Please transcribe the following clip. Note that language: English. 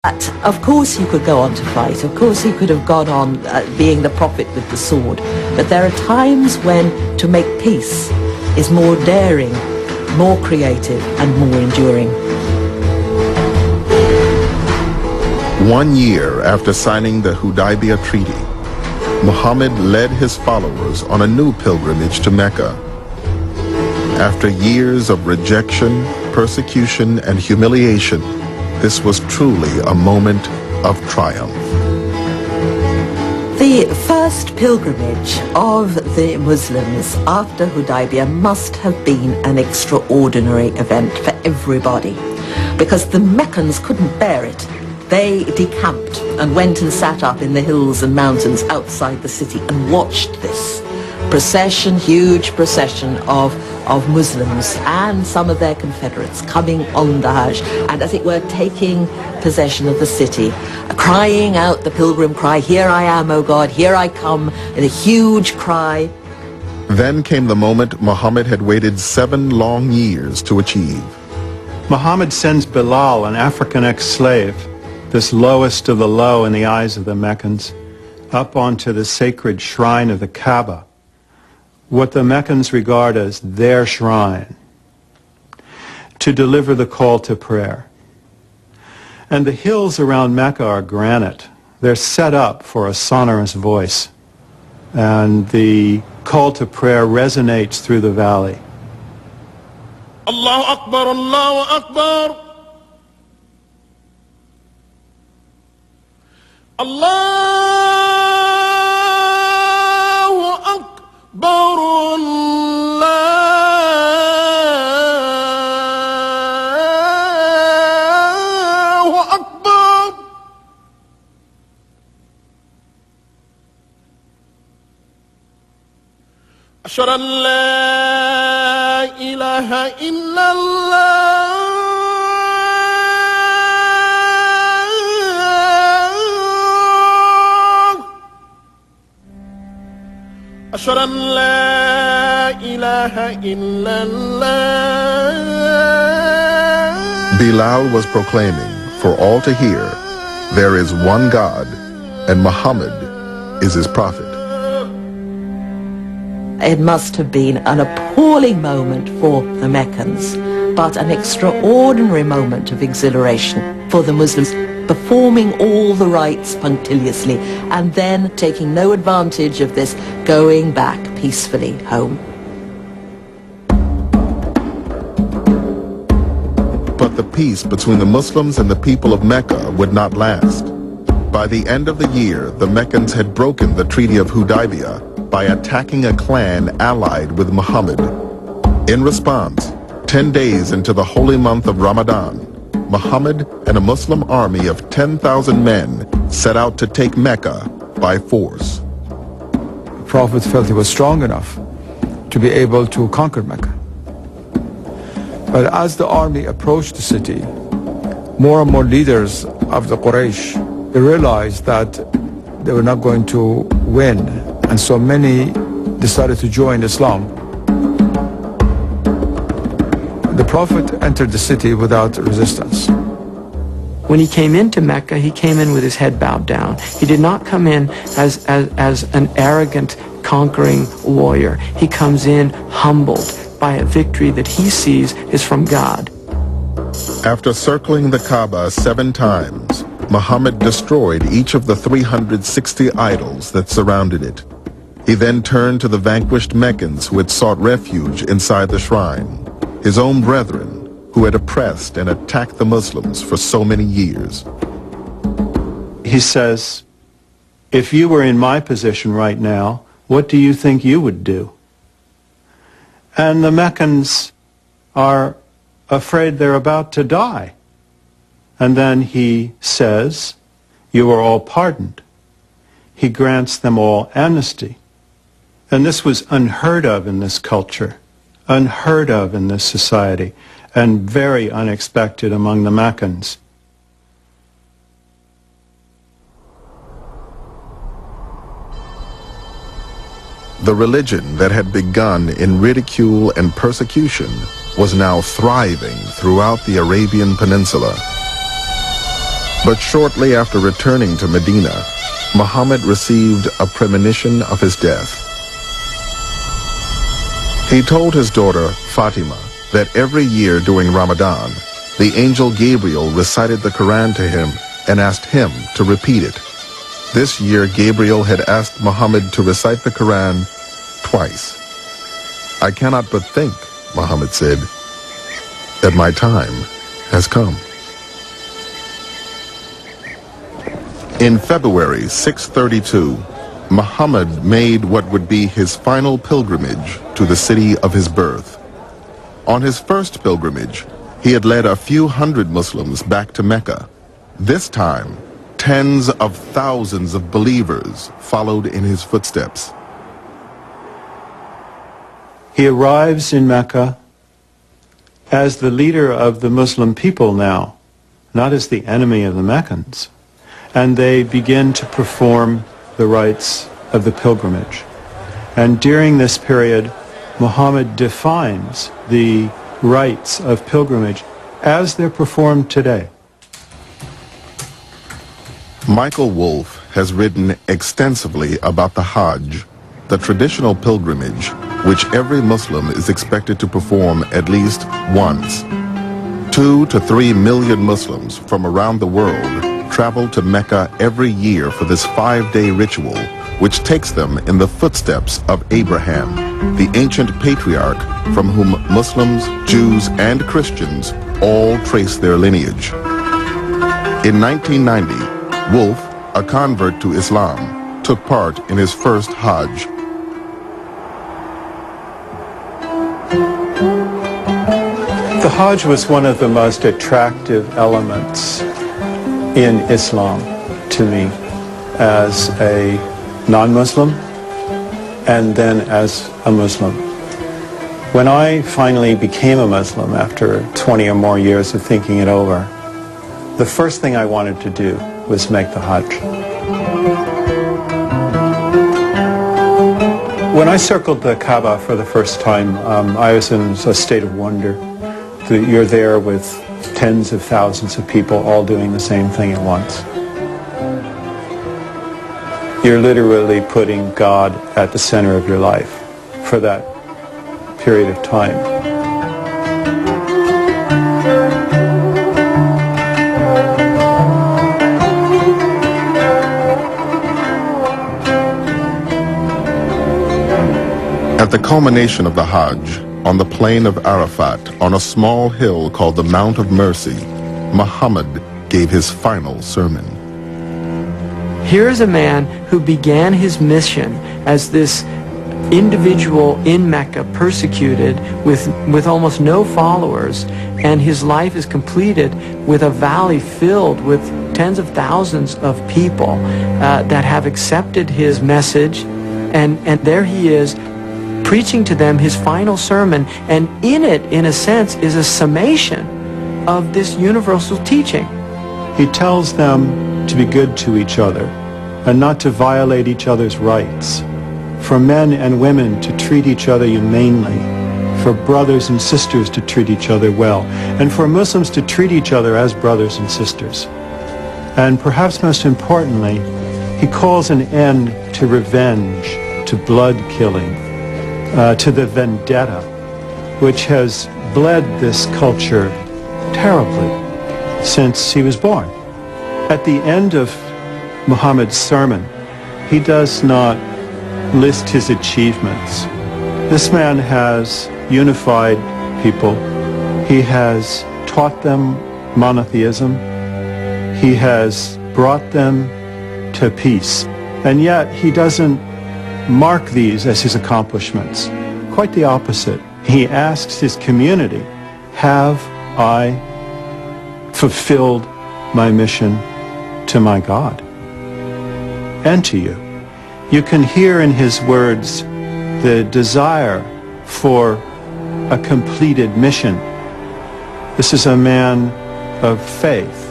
But of course he could go on to fight. Of course he could have gone on being the prophet with the sword. But there are times when to make peace is more daring, more creative, and more enduring. 1 year after signing the Hudaybiyah Treaty, Muhammad led his followers on a new pilgrimage to Mecca. After years of rejection, persecution, and humiliation, this was truly a moment of triumph. The first pilgrimage of the Muslims after Hudaybiyah must have been an extraordinary event for everybody, because the Meccans couldn't bear it. They decamped and went and sat up in the hills and mountains outside the city and watched this procession, huge procession of Muslims and some of their confederates coming on the Hajj and, as it were, taking possession of the city, crying out the pilgrim cry, "Here I am, O God, here I come," in a huge cry. Then came the moment Muhammad had waited 7 long years to achieve. Muhammad sends Bilal, an African ex-slave, this lowest of the low in the eyes of the Meccans, up onto the sacred shrine of the Kaaba, what the Meccans regard as their shrine, to deliver the call to prayer. And the hills around Mecca are granite. They're set up for a sonorous voice. And the call to prayer resonates through the valley. Allahu Akbar, Allahu Akbar. Allahu Akbar, Allahu Akbar. Ashhadu an la ilaha illallah. أشهد أن لا إله إلا الله. Bilal was proclaiming for all to hear, there is one God, and Muhammad is his prophet. It must have been an appalling moment for the Meccans, but an extraordinary moment of exhilaration for the Muslims, performing all the rites punctiliously and then taking no advantage of this, going back peacefully home. But the peace between the Muslims and the people of Mecca would not last. By the end of the year, the Meccans had broken the Treaty of Hudaybiyah by attacking a clan allied with Muhammad. In response, 10 days into the holy month of Ramadan, Muhammad and a Muslim army of 10,000 men set out to take Mecca by force. The Prophet felt he was strong enough to be able to conquer Mecca. But as the army approached the city, more and more leaders of the Quraysh, they realized that they were not going to win, and so many decided to join Islam. The Prophet entered the city without resistance. When he came into Mecca, he came in with his head bowed down. He did not come in as an arrogant, conquering warrior. He comes in humbled by a victory that he sees is from God. After circling the Kaaba 7 times, Muhammad destroyed each of the 360 idols that surrounded it. He then turned to the vanquished Meccans who had sought refuge inside the shrine, his own brethren who had oppressed and attacked the Muslims for so many years. He says, if you were in my position right now, what do you think you would do? And the Meccans are afraid they're about to die. And then he says, you are all pardoned. He grants them all amnesty. And this was unheard of in this culture, unheard of in this society, and very unexpected among the Meccans. The religion that had begun in ridicule and persecution was now thriving throughout the Arabian Peninsula. But shortly after returning to Medina, Muhammad received a premonition of his death. He told his daughter, Fatima, that every year during Ramadan, the angel Gabriel recited the Quran to him and asked him to repeat it. This year, Gabriel had asked Muhammad to recite the Quran twice. "I cannot but think," Muhammad said, "that my time has come." In February 632, Muhammad made what would be his final pilgrimage to the city of his birth. On his first pilgrimage, he had led a few hundred Muslims back to Mecca. This time, tens of thousands of believers followed in his footsteps. He arrives in Mecca as the leader of the Muslim people now, not as the enemy of the Meccans. And they begin to perform the rites of the pilgrimage. And during this period, Muhammad defines the rites of pilgrimage as they're performed today. Michael Wolff has written extensively about the Hajj, the traditional pilgrimage which every Muslim is expected to perform at least once. 2 to 3 million Muslims from around the world travel to Mecca every year for this 5-day ritual, which takes them in the footsteps of Abraham, the ancient patriarch from whom Muslims, Jews, and Christians all trace their lineage. In 1990, Wolff, a convert to Islam, took part in his first Hajj. The Hajj was one of the most attractive elements in Islam to me as a non-Muslim and then as a Muslim. When I finally became a Muslim after 20 or more years of thinking it over, the first thing I wanted to do was make the Hajj. When I circled the Kaaba for the first time, I was in a state of wonder. You're there with tens of thousands of people all doing the same thing at once. You're literally putting God at the center of your life for that period of time. At the culmination of the Hajj, on the plain of Arafat, on a small hill called the Mount of Mercy, Muhammad gave his final sermon. Here is a man who began his mission as this individual in Mecca, persecuted, with almost no followers, and his life is completed with a valley filled with tens of thousands of people that have accepted his message, and there he is, preaching to them his final sermon, and in it, in a sense, is a summation of this universal teaching. He tells them to be good to each other and not to violate each other's rights, for men and women to treat each other humanely, for brothers and sisters to treat each other well, and for Muslims to treat each other as brothers and sisters. And perhaps most importantly, he calls an end to revenge, to blood killing, to the vendetta, which has bled this culture terribly since he was born. At the end of Muhammad's sermon, he does not list his achievements. This man has unified people. He has taught them monotheism. He has brought them to peace. And yet he doesn't mark these as his accomplishments. Quite the opposite. He asks his community, have I fulfilled my mission to my God and to you? You can hear in his words the desire for a completed mission. This is a man of faith.